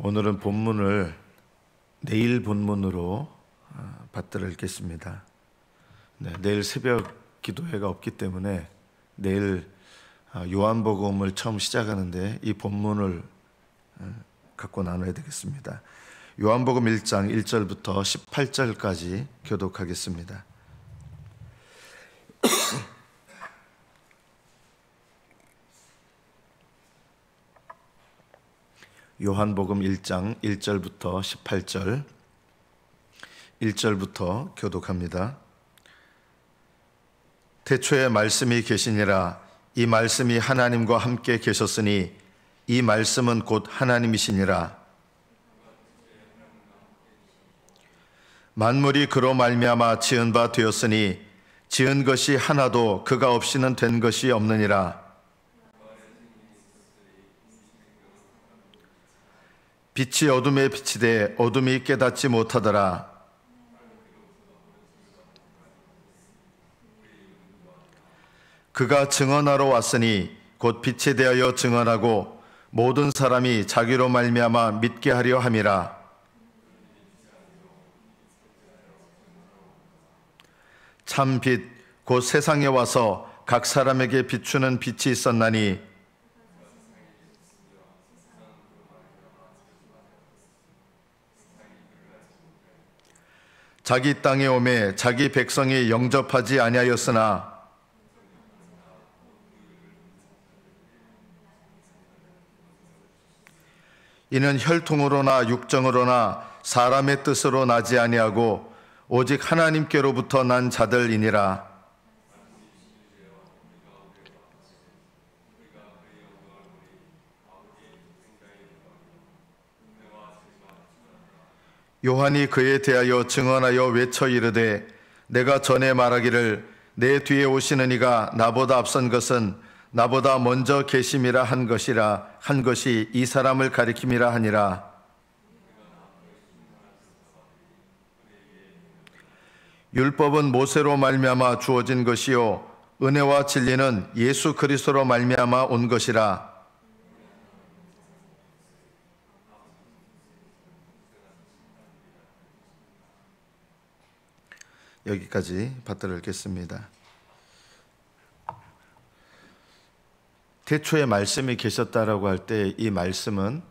오늘은 본문을 내일 본문으로 받들어 읽겠습니다. 내일 새벽 기도회가 없기 때문에 내일 요한복음을 처음 시작하는데 이 본문을 갖고 나눠야 되겠습니다. 요한복음 1장 1절부터 18절까지 교독하겠습니다. 요한복음 1장 1절부터 18절 1절부터 교독합니다. 태초에 말씀이 계시니라. 이 말씀이 하나님과 함께 계셨으니 이 말씀은 곧 하나님이시니라. 만물이 그로 말미암아 지은 바 되었으니 지은 것이 하나도 그가 없이는 된 것이 없느니라. 빛이 어둠에 비치되 어둠이 깨닫지 못하더라. 그가 증언하러 왔으니 곧 빛에 대하여 증언하고 모든 사람이 자기로 말미암아 믿게 하려 함이라. 참 빛 곧 세상에 와서 각 사람에게 비추는 빛이 있었나니 자기 땅에 오매 자기 백성이 영접하지 아니하였으나 이는 혈통으로나 육정으로나 사람의 뜻으로 나지 아니하고 오직 하나님께로부터 난 자들이니라. 요한이 그에 대하여 증언하여 외쳐 이르되 내가 전에 말하기를 내 뒤에 오시는 이가 나보다 앞선 것은 나보다 먼저 계심이라 한 것이 이 사람을 가리킴이라 하니라. 율법은 모세로 말미암아 주어진 것이요 은혜와 진리는 예수 그리스도로 말미암아 온 것이라. 여기까지 받들어 읽겠습니다. 태초에 말씀이 계셨다라고 할 때 이 말씀은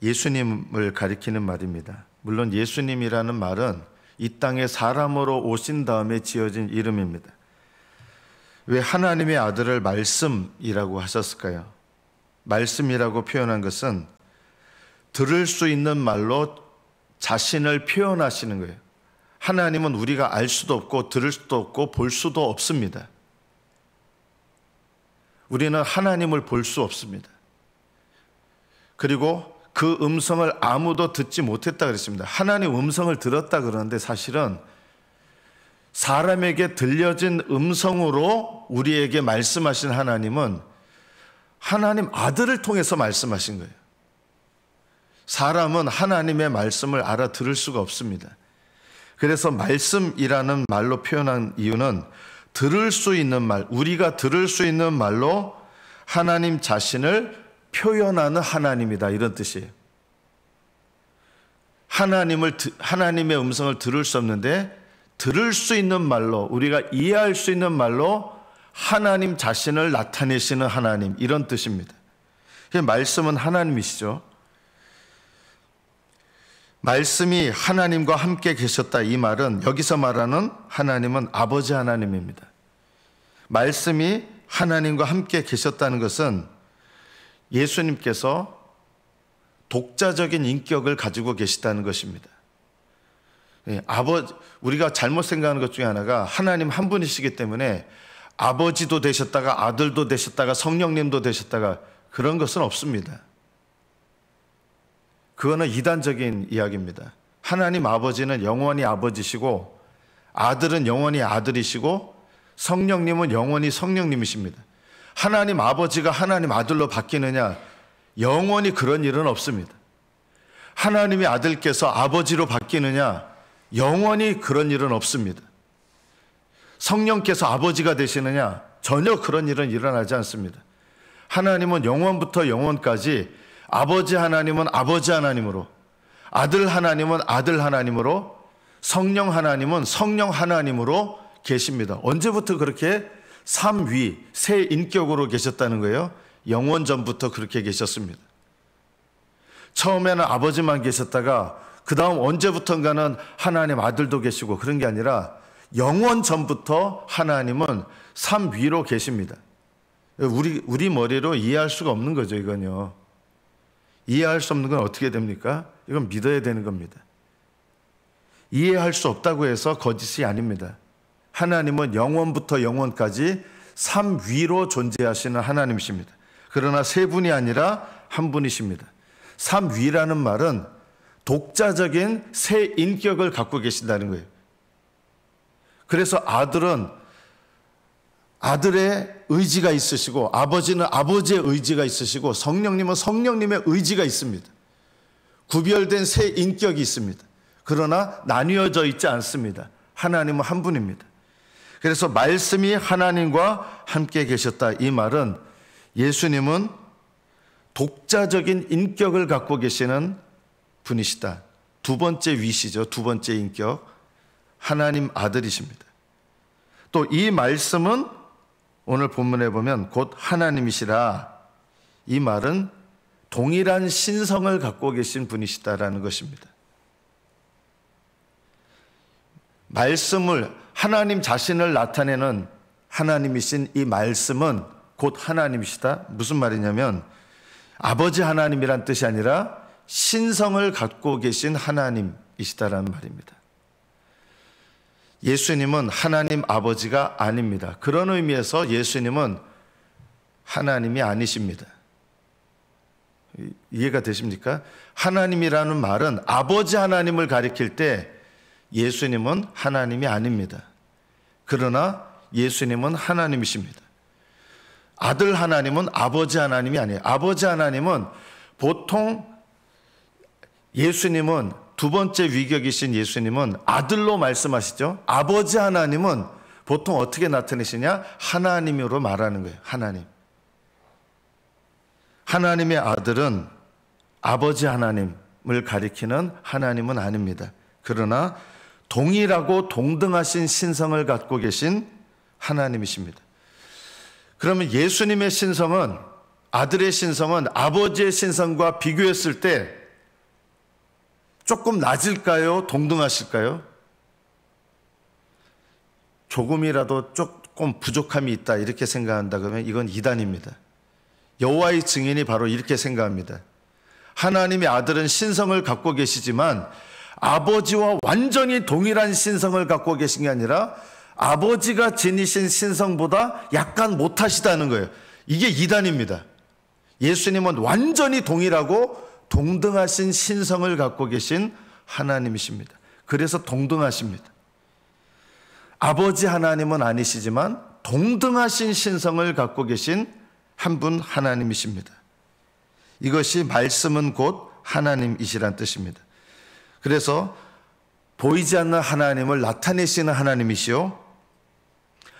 예수님을 가리키는 말입니다. 물론 예수님이라는 말은 이 땅에 사람으로 오신 다음에 지어진 이름입니다. 왜 하나님의 아들을 말씀이라고 하셨을까요? 말씀이라고 표현한 것은 들을 수 있는 말로 자신을 표현하시는 거예요. 하나님은 우리가 알 수도 없고 들을 수도 없고 볼 수도 없습니다. 우리는 하나님을 볼 수 없습니다. 그리고 그 음성을 아무도 듣지 못했다 그랬습니다. 하나님 음성을 들었다 그러는데 사실은 사람에게 들려진 음성으로 우리에게 말씀하신 하나님은 하나님 아들을 통해서 말씀하신 거예요. 사람은 하나님의 말씀을 알아들을 수가 없습니다. 그래서 말씀이라는 말로 표현한 이유는 들을 수 있는 말, 우리가 들을 수 있는 말로 하나님 자신을 표현하는 하나님이다, 이런 뜻이에요. 하나님의 음성을 들을 수 없는데 들을 수 있는 말로, 우리가 이해할 수 있는 말로 하나님 자신을 나타내시는 하나님, 이런 뜻입니다. 말씀은 하나님이시죠. 말씀이 하나님과 함께 계셨다, 이 말은 여기서 말하는 하나님은 아버지 하나님입니다. 말씀이 하나님과 함께 계셨다는 것은 예수님께서 독자적인 인격을 가지고 계시다는 것입니다. 우리가 잘못 생각하는 것 중에 하나가 하나님 한 분이시기 때문에 아버지도 되셨다가 아들도 되셨다가 성령님도 되셨다가 그런 것은 없습니다. 그거는 이단적인 이야기입니다. 하나님 아버지는 영원히 아버지시고 아들은 영원히 아들이시고 성령님은 영원히 성령님이십니다. 하나님 아버지가 하나님 아들로 바뀌느냐? 영원히 그런 일은 없습니다. 하나님의 아들께서 아버지로 바뀌느냐? 영원히 그런 일은 없습니다. 성령께서 아버지가 되시느냐? 전혀 그런 일은 일어나지 않습니다. 하나님은 영원부터 영원까지 아버지 하나님은 아버지 하나님으로, 아들 하나님은 아들 하나님으로, 성령 하나님은 성령 하나님으로 계십니다. 언제부터 그렇게 삼위, 세 인격으로 계셨다는 거예요? 영원 전부터 그렇게 계셨습니다. 처음에는 아버지만 계셨다가 그 다음 언제부턴가는 하나님 아들도 계시고 그런 게 아니라 영원 전부터 하나님은 삼위로 계십니다. 우리 머리로 이해할 수가 없는 거죠, 이건요. 이해할 수 없는 건 어떻게 됩니까? 이건 믿어야 되는 겁니다. 이해할 수 없다고 해서 거짓이 아닙니다. 하나님은 영원부터 영원까지 삼위로 존재하시는 하나님이십니다. 그러나 세 분이 아니라 한 분이십니다. 삼위라는 말은 독자적인 세 인격을 갖고 계신다는 거예요. 그래서 아들은 아들의 의지가 있으시고, 아버지는 아버지의 의지가 있으시고, 성령님은 성령님의 의지가 있습니다. 구별된 세 인격이 있습니다. 그러나 나뉘어져 있지 않습니다. 하나님은 한 분입니다. 그래서 말씀이 하나님과 함께 계셨다. 이 말은 예수님은 독자적인 인격을 갖고 계시는 분이시다. 두 번째 위시죠. 두 번째 인격. 하나님 아들이십니다. 또 이 말씀은 오늘 본문에 보면 곧 하나님이시라. 이 말은 동일한 신성을 갖고 계신 분이시다라는 것입니다. 말씀을, 하나님 자신을 나타내는 하나님이신 이 말씀은 곧 하나님이시다. 무슨 말이냐면 아버지 하나님이란 뜻이 아니라 신성을 갖고 계신 하나님이시다라는 말입니다. 예수님은 하나님 아버지가 아닙니다. 그런 의미에서 예수님은 하나님이 아니십니다. 이해가 되십니까? 하나님이라는 말은 아버지 하나님을 가리킬 때 예수님은 하나님이 아닙니다. 그러나 예수님은 하나님이십니다. 아들 하나님은 아버지 하나님이 아니에요. 아버지 하나님은 보통 예수님은 두 번째 위격이신 예수님은 아들로 말씀하시죠. 아버지 하나님은 보통 어떻게 나타내시냐? 하나님으로 말하는 거예요. 하나님. 하나님의 아들은 아버지 하나님을 가리키는 하나님은 아닙니다. 그러나 동일하고 동등하신 신성을 갖고 계신 하나님이십니다. 그러면 예수님의 신성은, 아들의 신성은 아버지의 신성과 비교했을 때 조금 낮을까요? 동등하실까요? 조금이라도 조금 부족함이 있다 이렇게 생각한다 그러면 이건 이단입니다. 여호와의 증인이 바로 이렇게 생각합니다. 하나님의 아들은 신성을 갖고 계시지만 아버지와 완전히 동일한 신성을 갖고 계신 게 아니라 아버지가 지니신 신성보다 약간 못하시다는 거예요. 이게 이단입니다. 예수님은 완전히 동일하고 동등하신 신성을 갖고 계신 하나님이십니다. 그래서 동등하십니다. 아버지 하나님은 아니시지만 동등하신 신성을 갖고 계신 한 분 하나님이십니다. 이것이 말씀은 곧 하나님이시란 뜻입니다. 그래서 보이지 않는 하나님을 나타내시는 하나님이시요,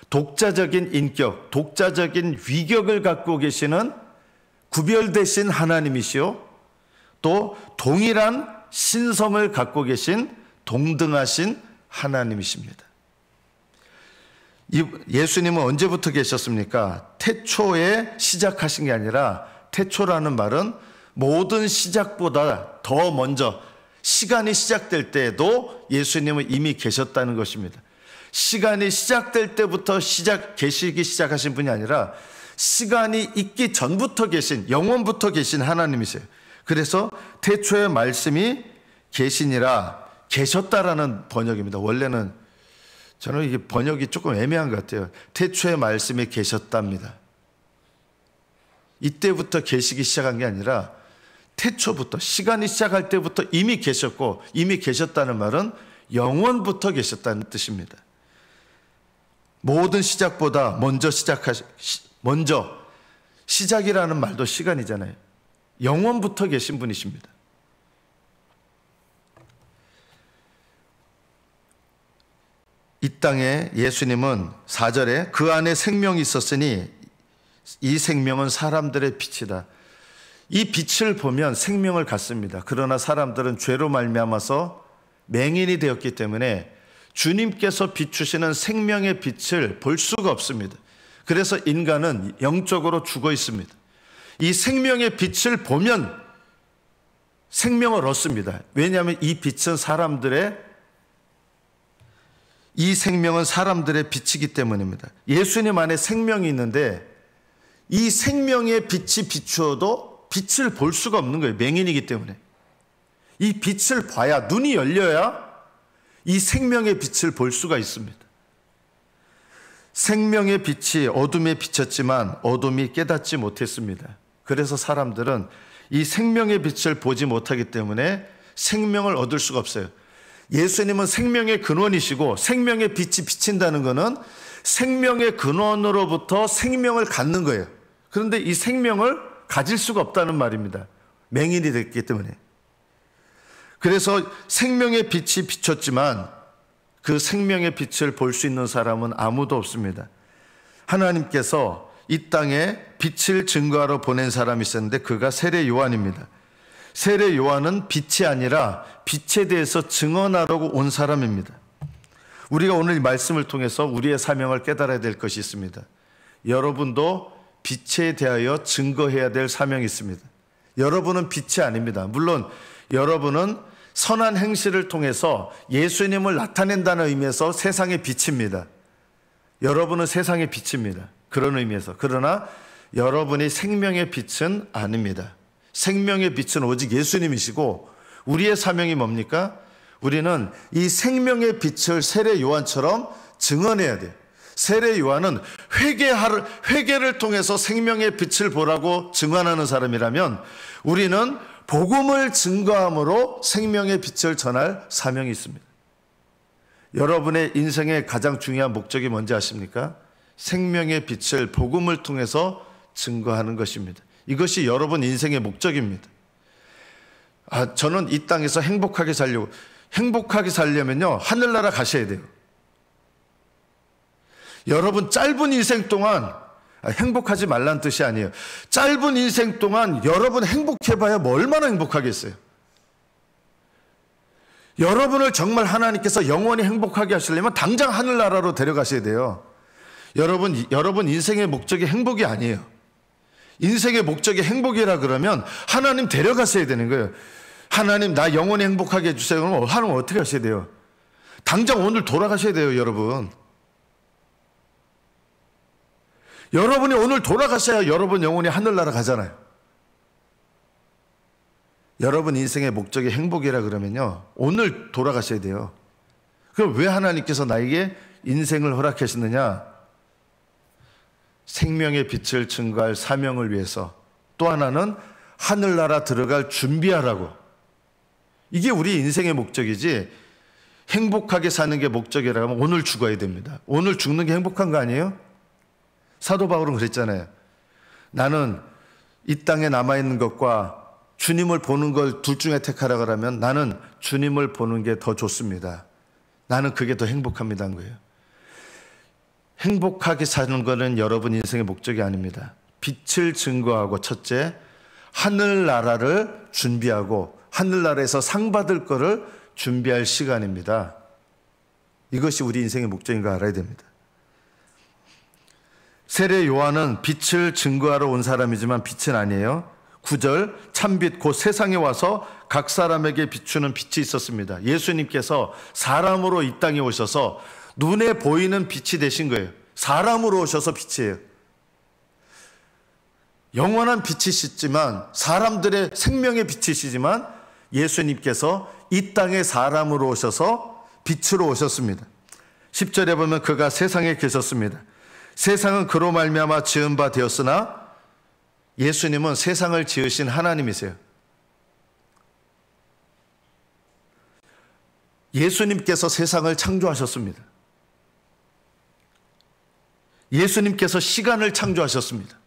독자적인 인격, 독자적인 위격을 갖고 계시는 구별되신 하나님이시요, 또 동일한 신성을 갖고 계신 동등하신 하나님이십니다. 예수님은 언제부터 계셨습니까? 태초에 시작하신 게 아니라, 태초라는 말은 모든 시작보다 더 먼저 시간이 시작될 때에도 예수님은 이미 계셨다는 것입니다. 시간이 시작될 때부터 계시기 시작하신 분이 아니라 시간이 있기 전부터 계신, 영원부터 계신 하나님이세요. 그래서 태초의 말씀이 계시니라, 계셨다라는 번역입니다. 원래는 저는 이게 번역이 조금 애매한 것 같아요. 태초의 말씀이 계셨답니다. 이때부터 계시기 시작한 게 아니라 태초부터, 시간이 시작할 때부터 이미 계셨고, 이미 계셨다는 말은 영원부터 계셨다는 뜻입니다. 모든 시작보다 먼저 시작이라는 말도 시간이잖아요. 영원부터 계신 분이십니다. 이 땅에 예수님은 4절에 그 안에 생명이 있었으니 이 생명은 사람들의 빛이다. 이 빛을 보면 생명을 갖습니다. 그러나 사람들은 죄로 말미암아서 맹인이 되었기 때문에 주님께서 비추시는 생명의 빛을 볼 수가 없습니다. 그래서 인간은 영적으로 죽어 있습니다. 이 생명의 빛을 보면 생명을 얻습니다. 왜냐하면 이 빛은 이 생명은 사람들의 빛이기 때문입니다. 예수님 안에 생명이 있는데 이 생명의 빛이 비추어도 빛을 볼 수가 없는 거예요. 맹인이기 때문에. 이 빛을 봐야, 눈이 열려야 이 생명의 빛을 볼 수가 있습니다. 생명의 빛이 어둠에 비쳤지만 어둠이 깨닫지 못했습니다. 그래서 사람들은 이 생명의 빛을 보지 못하기 때문에 생명을 얻을 수가 없어요. 예수님은 생명의 근원이시고 생명의 빛이 비친다는 것은 생명의 근원으로부터 생명을 갖는 거예요. 그런데 이 생명을 가질 수가 없다는 말입니다. 맹인이 됐기 때문에. 그래서 생명의 빛이 비쳤지만 그 생명의 빛을 볼 수 있는 사람은 아무도 없습니다. 하나님께서 이 땅에 빛을 증거하러 보낸 사람이 있었는데 그가 세례 요한입니다. 세례 요한은 빛이 아니라 빛에 대해서 증언하려고 온 사람입니다. 우리가 오늘 이 말씀을 통해서 우리의 사명을 깨달아야 될 것이 있습니다. 여러분도 빛에 대하여 증거해야 될 사명이 있습니다. 여러분은 빛이 아닙니다. 물론 여러분은 선한 행실을 통해서 예수님을 나타낸다는 의미에서 세상의 빛입니다. 여러분은 세상의 빛입니다. 그런 의미에서. 그러나 여러분이 생명의 빛은 아닙니다. 생명의 빛은 오직 예수님이시고 우리의 사명이 뭡니까? 우리는 이 생명의 빛을 세례 요한처럼 증언해야 돼요. 세례 요한은 회개를 통해서 생명의 빛을 보라고 증언하는 사람이라면 우리는 복음을 증거함으로 생명의 빛을 전할 사명이 있습니다. 여러분의 인생의 가장 중요한 목적이 뭔지 아십니까? 생명의 빛을 복음을 통해서 증거하는 것입니다. 이것이 여러분 인생의 목적입니다. 저는 이 땅에서 행복하게 살려면요, 하늘나라 가셔야 돼요. 여러분 짧은 인생 동안 행복하지 말란 뜻이 아니에요. 짧은 인생 동안 여러분 행복해봐야 뭐 얼마나 행복하겠어요. 여러분을 정말 하나님께서 영원히 행복하게 하시려면 당장 하늘나라로 데려가셔야 돼요. 여러분 인생의 목적이 행복이 아니에요. 인생의 목적이 행복이라 그러면 하나님 데려가셔야 되는 거예요. 하나님 나 영원히 행복하게 해주세요. 그럼 하나님 어떻게 하셔야 돼요? 당장 오늘 돌아가셔야 돼요. 여러분이 오늘 돌아가셔야 여러분 영혼이 하늘나라 가잖아요. 여러분 인생의 목적이 행복이라 그러면요, 오늘 돌아가셔야 돼요. 그럼 왜 하나님께서 나에게 인생을 허락하시느냐? 생명의 빛을 증거할 사명을 위해서, 또 하나는 하늘나라 들어갈 준비하라고. 이게 우리 인생의 목적이지, 행복하게 사는 게 목적이라면 오늘 죽어야 됩니다. 오늘 죽는 게 행복한 거 아니에요? 사도 바울은 그랬잖아요. 나는 이 땅에 남아있는 것과 주님을 보는 걸 둘 중에 택하라 그러면 나는 주님을 보는 게 더 좋습니다. 나는 그게 더 행복합니다 한 거예요. 행복하게 사는 것은 여러분 인생의 목적이 아닙니다. 빛을 증거하고 첫째, 하늘나라를 준비하고 하늘나라에서 상 받을 거를 준비할 시간입니다. 이것이 우리 인생의 목적인 거 알아야 됩니다. 세례 요한은 빛을 증거하러 온 사람이지만 빛은 아니에요. 9절, 참빛 곧 세상에 와서 각 사람에게 비추는 빛이 있었습니다. 예수님께서 사람으로 이 땅에 오셔서 눈에 보이는 빛이 되신 거예요. 사람으로 오셔서 빛이에요. 영원한 빛이시지만, 사람들의 생명의 빛이시지만 예수님께서 이 땅에 사람으로 오셔서 빛으로 오셨습니다. 10절에 보면 그가 세상에 계셨습니다. 세상은 그로 말미암아 지은 바 되었으나 예수님은 세상을 지으신 하나님이세요. 예수님께서 세상을 창조하셨습니다. 예수님께서 시간을 창조하셨습니다.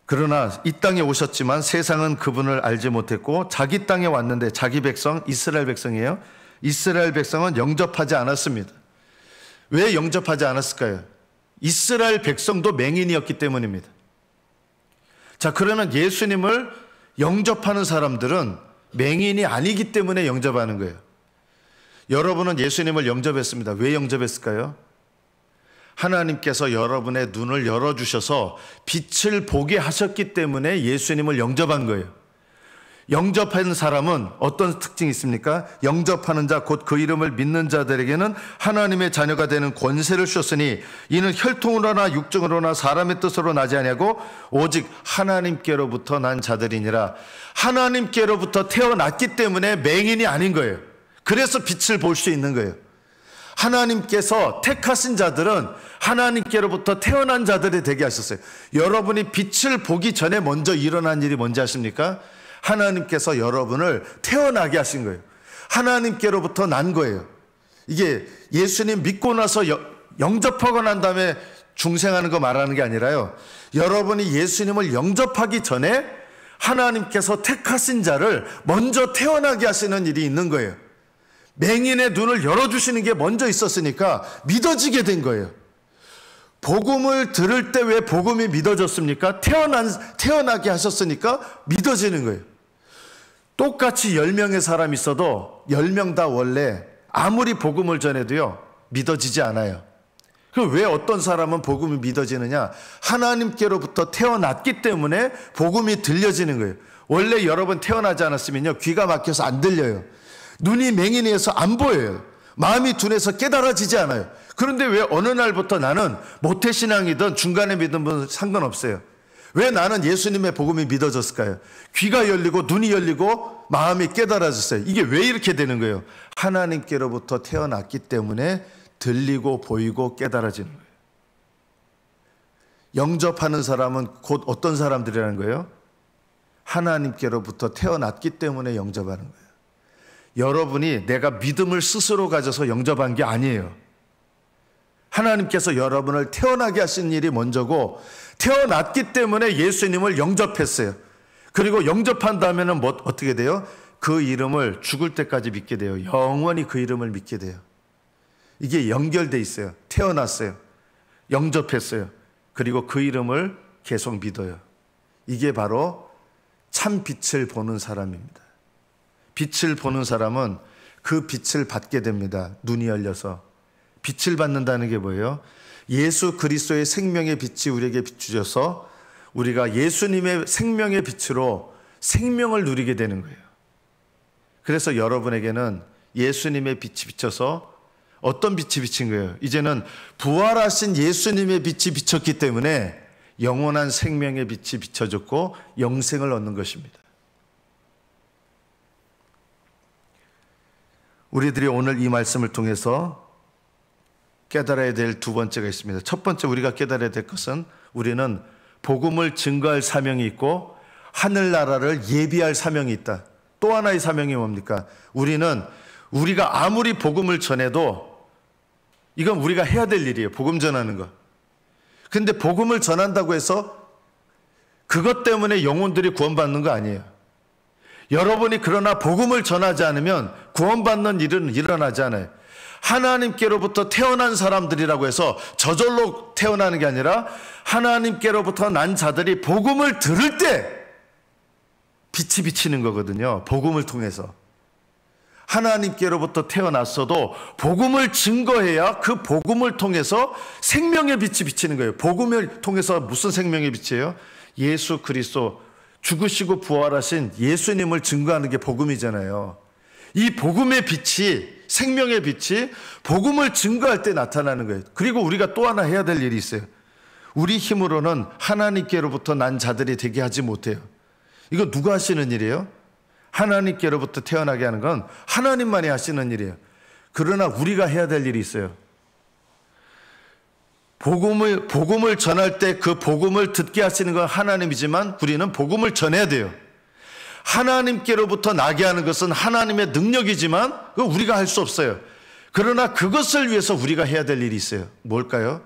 그러나 이 땅에 오셨지만 세상은 그분을 알지 못했고 자기 땅에 왔는데 자기 백성, 이스라엘 백성이에요. 이스라엘 백성은 영접하지 않았습니다. 왜 영접하지 않았을까요? 이스라엘 백성도 맹인이었기 때문입니다. 자, 그러면 예수님을 영접하는 사람들은 맹인이 아니기 때문에 영접하는 거예요. 여러분은 예수님을 영접했습니다. 왜 영접했을까요? 하나님께서 여러분의 눈을 열어주셔서 빛을 보게 하셨기 때문에 예수님을 영접한 거예요. 영접한 사람은 어떤 특징이 있습니까? 영접하는 자 곧 그 이름을 믿는 자들에게는 하나님의 자녀가 되는 권세를 주셨으니 이는 혈통으로나 육정으로나 사람의 뜻으로 나지 아니하고 오직 하나님께로부터 난 자들이니라. 하나님께로부터 태어났기 때문에 맹인이 아닌 거예요. 그래서 빛을 볼 수 있는 거예요. 하나님께서 택하신 자들은 하나님께로부터 태어난 자들이 되게 하셨어요. 여러분이 빛을 보기 전에 먼저 일어난 일이 뭔지 아십니까? 하나님께서 여러분을 태어나게 하신 거예요. 하나님께로부터 난 거예요. 이게 예수님 믿고 나서 영접하고 난 다음에 중생하는 거 말하는 게 아니라요. 여러분이 예수님을 영접하기 전에 하나님께서 택하신 자를 먼저 태어나게 하시는 일이 있는 거예요. 맹인의 눈을 열어주시는 게 먼저 있었으니까 믿어지게 된 거예요. 복음을 들을 때 왜 복음이 믿어졌습니까? 태어나게 하셨으니까 믿어지는 거예요. 똑같이 10명의 사람이 있어도 10명 다 원래 아무리 복음을 전해도요 믿어지지 않아요. 그럼 왜 어떤 사람은 복음이 믿어지느냐? 하나님께로부터 태어났기 때문에 복음이 들려지는 거예요. 원래 여러분 태어나지 않았으면요 귀가 막혀서 안 들려요. 눈이 맹인해서 안 보여요. 마음이 둔해서 깨달아지지 않아요. 그런데 왜 어느 날부터 나는 모태신앙이든 중간에 믿은 분은 상관없어요. 왜 나는 예수님의 복음이 믿어졌을까요? 귀가 열리고 눈이 열리고 마음이 깨달아졌어요. 이게 왜 이렇게 되는 거예요? 하나님께로부터 태어났기 때문에 들리고 보이고 깨달아지는 거예요. 영접하는 사람은 곧 어떤 사람들이라는 거예요? 하나님께로부터 태어났기 때문에 영접하는 거예요. 여러분이 내가 믿음을 스스로 가져서 영접한 게 아니에요. 하나님께서 여러분을 태어나게 하신 일이 먼저고 태어났기 때문에 예수님을 영접했어요. 그리고 영접한 다음에는 어떻게 돼요? 그 이름을 죽을 때까지 믿게 돼요. 영원히 그 이름을 믿게 돼요. 이게 연결돼 있어요. 태어났어요. 영접했어요. 그리고 그 이름을 계속 믿어요. 이게 바로 참 빛을 보는 사람입니다. 빛을 보는 사람은 그 빛을 받게 됩니다. 눈이 열려서. 빛을 받는다는 게 뭐예요? 예수 그리스도의 생명의 빛이 우리에게 비추셔서 우리가 예수님의 생명의 빛으로 생명을 누리게 되는 거예요. 그래서 여러분에게는 예수님의 빛이 비쳐서 어떤 빛이 비친 거예요? 이제는 부활하신 예수님의 빛이 비쳤기 때문에 영원한 생명의 빛이 비춰졌고 영생을 얻는 것입니다. 우리들이 오늘 이 말씀을 통해서 깨달아야 될 두 번째가 있습니다. 첫 번째 우리가 깨달아야 될 것은 우리는 복음을 증거할 사명이 있고 하늘나라를 예비할 사명이 있다. 또 하나의 사명이 뭡니까? 우리가 아무리 복음을 전해도 이건 우리가 해야 될 일이에요. 복음 전하는 거. 근데 복음을 전한다고 해서 그것 때문에 영혼들이 구원받는 거 아니에요. 여러분이 그러나 복음을 전하지 않으면 구원받는 일은 일어나지 않아요. 하나님께로부터 태어난 사람들이라고 해서 저절로 태어나는 게 아니라 하나님께로부터 난 자들이 복음을 들을 때 빛이 비치는 거거든요. 복음을 통해서. 하나님께로부터 태어났어도 복음을 증거해야 그 복음을 통해서 생명의 빛이 비치는 거예요. 복음을 통해서 무슨 생명의 빛이에요? 예수 그리스도 죽으시고 부활하신 예수님을 증거하는 게 복음이잖아요. 이 복음의 빛이, 생명의 빛이 복음을 증거할 때 나타나는 거예요. 그리고 우리가 또 하나 해야 될 일이 있어요. 우리 힘으로는 하나님께로부터 난 자들이 되게 하지 못해요. 이거 누가 하시는 일이에요? 하나님께로부터 태어나게 하는 건 하나님만이 하시는 일이에요. 그러나 우리가 해야 될 일이 있어요. 복음을 전할 때 그 복음을 듣게 하시는 건 하나님이지만 우리는 복음을 전해야 돼요. 하나님께로부터 나게 하는 것은 하나님의 능력이지만 그거 우리가 할 수 없어요. 그러나 그것을 위해서 우리가 해야 될 일이 있어요. 뭘까요?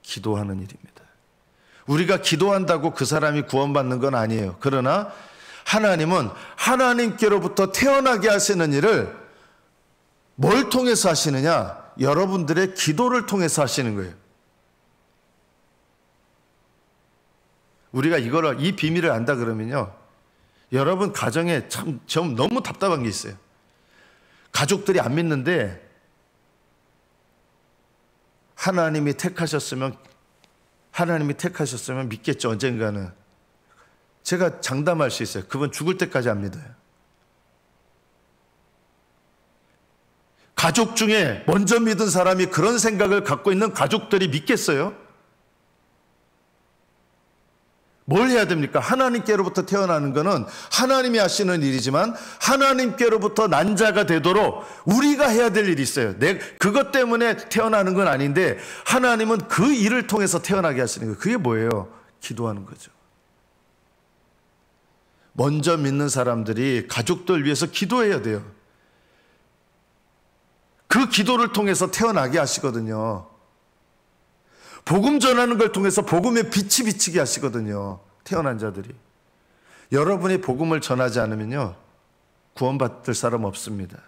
기도하는 일입니다. 우리가 기도한다고 그 사람이 구원받는 건 아니에요. 그러나 하나님은 하나님께로부터 태어나게 하시는 일을 뭘 통해서 하시느냐? 여러분들의 기도를 통해서 하시는 거예요. 우리가 이 비밀을 안다 그러면요, 여러분 가정에 좀 너무 답답한 게 있어요. 가족들이 안 믿는데 하나님이 택하셨으면 믿겠죠, 언젠가는. 제가 장담할 수 있어요. 그분 죽을 때까지 안 믿어요. 가족 중에 먼저 믿은 사람이 그런 생각을 갖고 있는 가족들이 믿겠어요? 뭘 해야 됩니까? 하나님께로부터 태어나는 것은 하나님이 하시는 일이지만 하나님께로부터 난 자가 되도록 우리가 해야 될 일이 있어요. 그것 때문에 태어나는 건 아닌데 하나님은 그 일을 통해서 태어나게 하시는 거예요. 그게 뭐예요? 기도하는 거죠. 먼저 믿는 사람들이 가족들 위해서 기도해야 돼요. 그 기도를 통해서 태어나게 하시거든요. 복음 전하는 걸 통해서 복음의 빛이 비치게 하시거든요. 태어난 자들이. 여러분이 복음을 전하지 않으면요, 구원받을 사람 없습니다.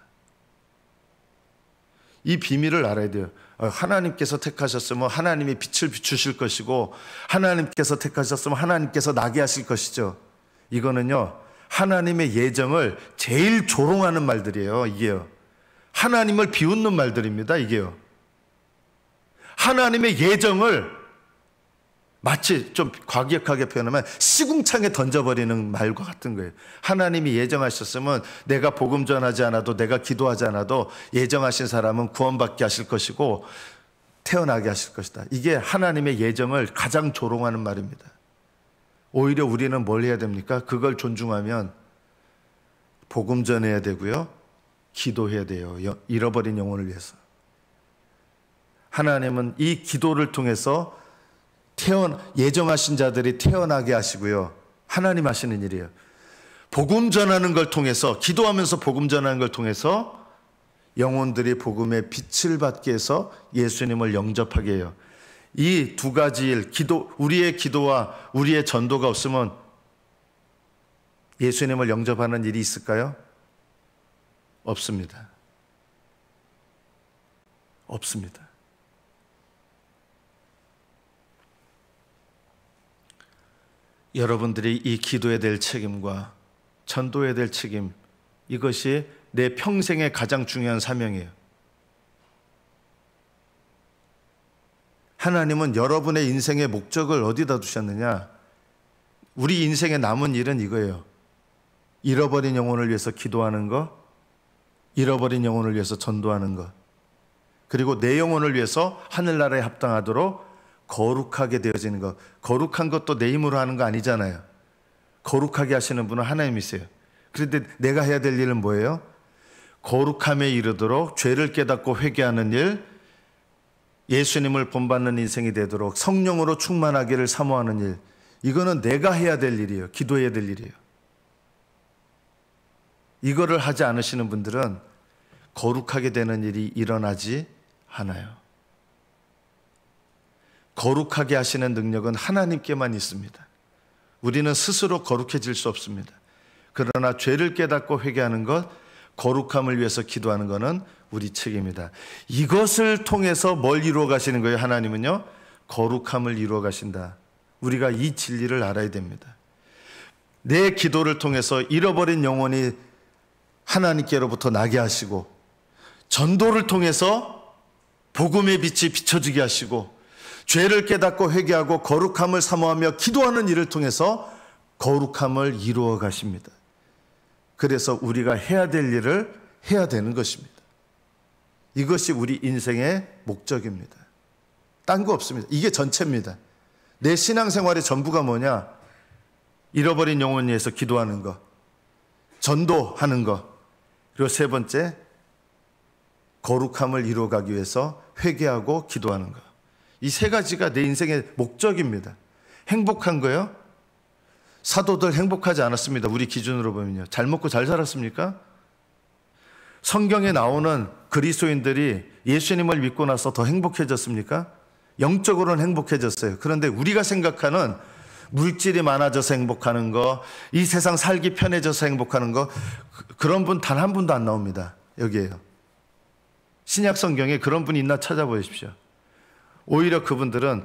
이 비밀을 알아야 돼요. 하나님께서 택하셨으면 하나님이 빛을 비추실 것이고, 하나님께서 택하셨으면 하나님께서 나게 하실 것이죠. 이거는요, 하나님의 예정을 제일 조롱하는 말들이에요. 이게요, 하나님을 비웃는 말들입니다. 이게요, 하나님의 예정을 마치 좀 과격하게 표현하면 시궁창에 던져버리는 말과 같은 거예요. 하나님이 예정하셨으면 내가 복음 전하지 않아도, 내가 기도하지 않아도 예정하신 사람은 구원받게 하실 것이고 태어나게 하실 것이다. 이게 하나님의 예정을 가장 조롱하는 말입니다. 오히려 우리는 뭘 해야 됩니까? 그걸 존중하면 복음 전해야 되고요, 기도해야 돼요. 잃어버린 영혼을 위해서. 하나님은 이 기도를 통해서 예정하신 자들이 태어나게 하시고요, 하나님 하시는 일이에요. 복음 전하는 걸 통해서, 기도하면서 복음 전하는 걸 통해서 영혼들이 복음의 빛을 받게 해서 예수님을 영접하게 해요. 이 두 가지 일, 우리의 기도와 우리의 전도가 없으면 예수님을 영접하는 일이 있을까요? 없습니다. 없습니다. 여러분들이 이 기도해야 될 책임과 전도해야 될 책임, 이것이 내 평생의 가장 중요한 사명이에요. 하나님은 여러분의 인생의 목적을 어디다 두셨느냐? 우리 인생에 남은 일은 이거예요. 잃어버린 영혼을 위해서 기도하는 거, 잃어버린 영혼을 위해서 전도하는 것, 그리고 내 영혼을 위해서 하늘나라에 합당하도록 거룩하게 되어지는 것. 거룩한 것도 내 힘으로 하는 거 아니잖아요. 거룩하게 하시는 분은 하나님이세요. 그런데 내가 해야 될 일은 뭐예요? 거룩함에 이르도록 죄를 깨닫고 회개하는 일, 예수님을 본받는 인생이 되도록 성령으로 충만하기를 사모하는 일. 이거는 내가 해야 될 일이에요. 기도해야 될 일이에요. 이거를 하지 않으시는 분들은 거룩하게 되는 일이 일어나지 않아요. 거룩하게 하시는 능력은 하나님께만 있습니다. 우리는 스스로 거룩해질 수 없습니다. 그러나 죄를 깨닫고 회개하는 것, 거룩함을 위해서 기도하는 것은 우리 책임이다. 이것을 통해서 뭘 이루어 가시는 거예요? 하나님은요, 거룩함을 이루어 가신다. 우리가 이 진리를 알아야 됩니다. 내 기도를 통해서 잃어버린 영혼이 하나님께로부터 나게 하시고, 전도를 통해서 복음의 빛이 비춰지게 하시고, 죄를 깨닫고 회개하고 거룩함을 사모하며 기도하는 일을 통해서 거룩함을 이루어 가십니다. 그래서 우리가 해야 될 일을 해야 되는 것입니다. 이것이 우리 인생의 목적입니다. 딴 거 없습니다. 이게 전체입니다. 내 신앙생활의 전부가 뭐냐? 잃어버린 영혼을 위해서 기도하는 것, 전도하는 것, 그리고 세 번째, 거룩함을 이루어가기 위해서 회개하고 기도하는 것. 이 세 가지가 내 인생의 목적입니다. 행복한 거요? 사도들 행복하지 않았습니다. 우리 기준으로 보면요. 잘 먹고 잘 살았습니까? 성경에 나오는 그리스도인들이 예수님을 믿고 나서 더 행복해졌습니까? 영적으로는 행복해졌어요. 그런데 우리가 생각하는 물질이 많아져서 행복하는 거, 이 세상 살기 편해져서 행복하는 거, 그런 분 단 한 분도 안 나옵니다. 여기에요. 신약 성경에 그런 분이 있나 찾아보십시오. 오히려 그분들은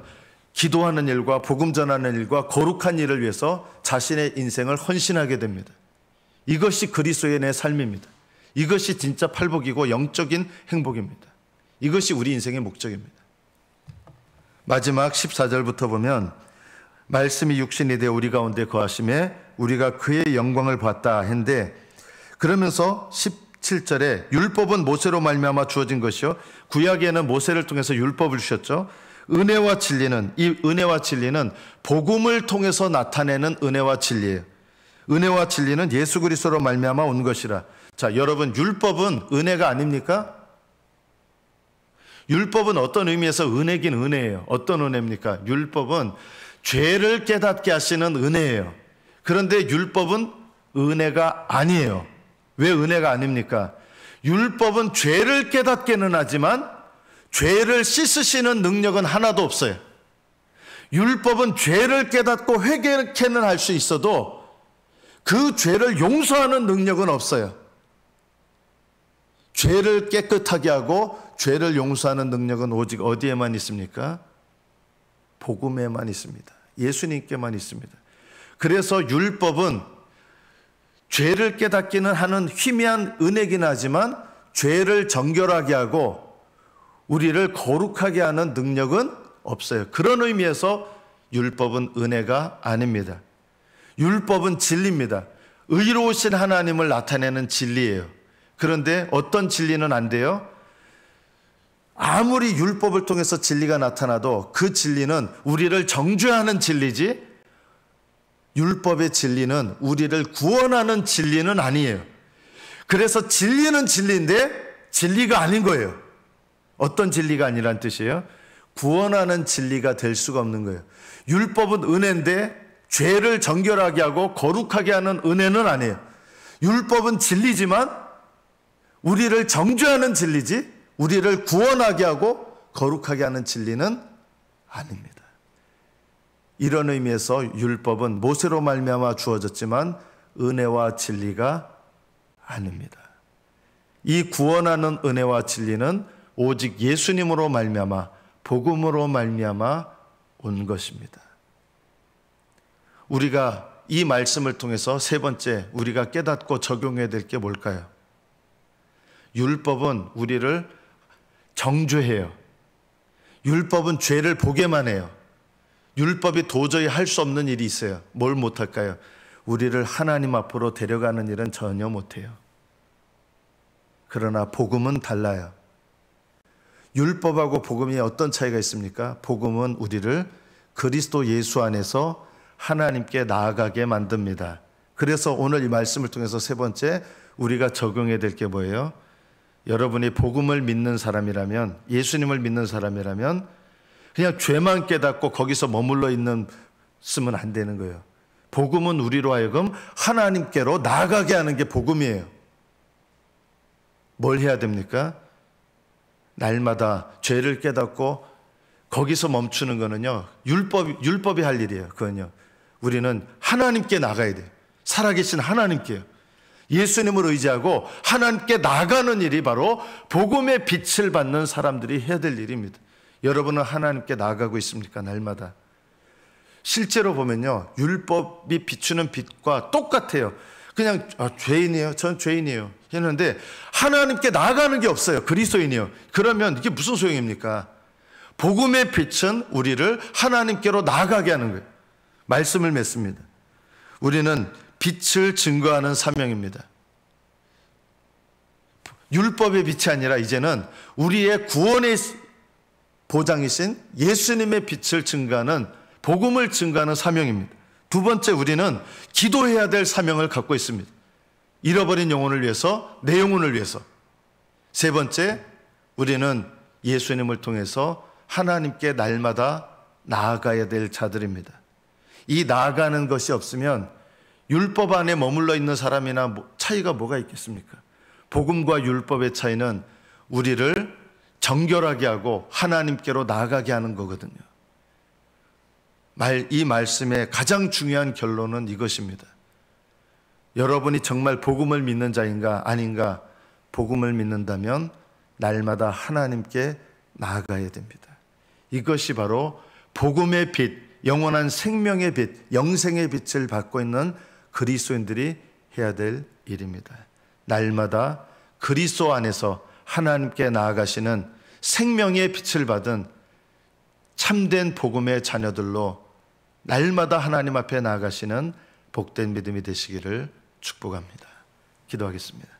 기도하는 일과 복음 전하는 일과 거룩한 일을 위해서 자신의 인생을 헌신하게 됩니다. 이것이 그리스도인의 삶입니다. 이것이 진짜 팔복이고 영적인 행복입니다. 이것이 우리 인생의 목적입니다. 마지막 14절부터 보면 말씀이 육신이 되어 우리 가운데 거하심에 우리가 그의 영광을 봤다 했는데, 그러면서 17절에 율법은 모세로 말미암아 주어진 것이요, 구약에는 모세를 통해서 율법을 주셨죠. 은혜와 진리는, 이 은혜와 진리는 복음을 통해서 나타내는 은혜와 진리예요. 은혜와 진리는 예수 그리스도로 말미암아 온 것이라. 자, 여러분, 율법은 은혜가 아닙니까? 율법은 어떤 의미에서 은혜긴 은혜예요. 어떤 은혜입니까? 율법은 죄를 깨닫게 하시는 은혜예요. 그런데 율법은 은혜가 아니에요. 왜 은혜가 아닙니까? 율법은 죄를 깨닫게는 하지만 죄를 씻으시는 능력은 하나도 없어요. 율법은 죄를 깨닫고 회개케는 할 수 있어도 그 죄를 용서하는 능력은 없어요. 죄를 깨끗하게 하고 죄를 용서하는 능력은 오직 어디에만 있습니까? 복음에만 있습니다. 예수님께만 있습니다. 그래서 율법은 죄를 깨닫기는 하는 희미한 은혜긴 하지만 죄를 정결하게 하고 우리를 거룩하게 하는 능력은 없어요. 그런 의미에서 율법은 은혜가 아닙니다. 율법은 진리입니다. 의로우신 하나님을 나타내는 진리예요. 그런데 어떤 진리는 안 돼요? 아무리 율법을 통해서 진리가 나타나도 그 진리는 우리를 정죄하는 진리지, 율법의 진리는 우리를 구원하는 진리는 아니에요. 그래서 진리는 진리인데 진리가 아닌 거예요. 어떤 진리가 아니란 뜻이에요? 구원하는 진리가 될 수가 없는 거예요. 율법은 은혜인데 죄를 정결하게 하고 거룩하게 하는 은혜는 아니에요. 율법은 진리지만 우리를 정죄하는 진리지 우리를 구원하게 하고 거룩하게 하는 진리는 아닙니다. 이런 의미에서 율법은 모세로 말미암아 주어졌지만 은혜와 진리가 아닙니다. 이 구원하는 은혜와 진리는 오직 예수님으로 말미암아, 복음으로 말미암아 온 것입니다. 우리가 이 말씀을 통해서 세 번째 우리가 깨닫고 적용해야 될 게 뭘까요? 율법은 우리를 정죄해요. 율법은 죄를 보게만 해요. 율법이 도저히 할 수 없는 일이 있어요. 뭘 못할까요? 우리를 하나님 앞으로 데려가는 일은 전혀 못해요. 그러나 복음은 달라요. 율법하고 복음이 어떤 차이가 있습니까? 복음은 우리를 그리스도 예수 안에서 하나님께 나아가게 만듭니다. 그래서 오늘 이 말씀을 통해서 세 번째 우리가 적용해야 될 게 뭐예요? 여러분이 복음을 믿는 사람이라면, 예수님을 믿는 사람이라면 그냥 죄만 깨닫고 거기서 머물러 있으면 안 되는 거예요. 복음은 우리로 하여금 하나님께로 나아가게 하는 게 복음이에요. 뭘 해야 됩니까? 날마다 죄를 깨닫고 거기서 멈추는 거는요, 율법이 할 일이에요. 그건요, 우리는 하나님께 나가야 돼요. 살아계신 하나님께요. 예수님을 의지하고 하나님께 나가는 일이 바로 복음의 빛을 받는 사람들이 해야 될 일입니다. 여러분은 하나님께 나가고 있습니까? 날마다. 실제로 보면요, 율법이 비추는 빛과 똑같아요. 그냥 죄인이에요. 전 죄인이에요. 했는데 하나님께 나아가는 게 없어요. 그리스도인이요. 그러면 이게 무슨 소용입니까? 복음의 빛은 우리를 하나님께로 나아가게 하는 거예요. 말씀을 맺습니다. 우리는 빛을 증거하는 사명입니다. 율법의 빛이 아니라 이제는 우리의 구원의 보장이신 예수님의 빛을 증거하는, 복음을 증거하는 사명입니다. 두 번째, 우리는 기도해야 될 사명을 갖고 있습니다. 잃어버린 영혼을 위해서, 내 영혼을 위해서. 세 번째, 우리는 예수님을 통해서 하나님께 날마다 나아가야 될 자들입니다. 이 나아가는 것이 없으면 율법 안에 머물러 있는 사람이나 차이가 뭐가 있겠습니까? 복음과 율법의 차이는 우리를 정결하게 하고 하나님께로 나아가게 하는 거거든요. 이 말씀의 가장 중요한 결론은 이것입니다. 여러분이 정말 복음을 믿는 자인가 아닌가, 복음을 믿는다면 날마다 하나님께 나아가야 됩니다. 이것이 바로 복음의 빛, 영원한 생명의 빛, 영생의 빛을 받고 있는 그리스도인들이 해야 될 일입니다. 날마다 그리스도 안에서 하나님께 나아가시는 생명의 빛을 받은 참된 복음의 자녀들로 날마다 하나님 앞에 나아가시는 복된 믿음이 되시기를 축복합니다. 기도하겠습니다.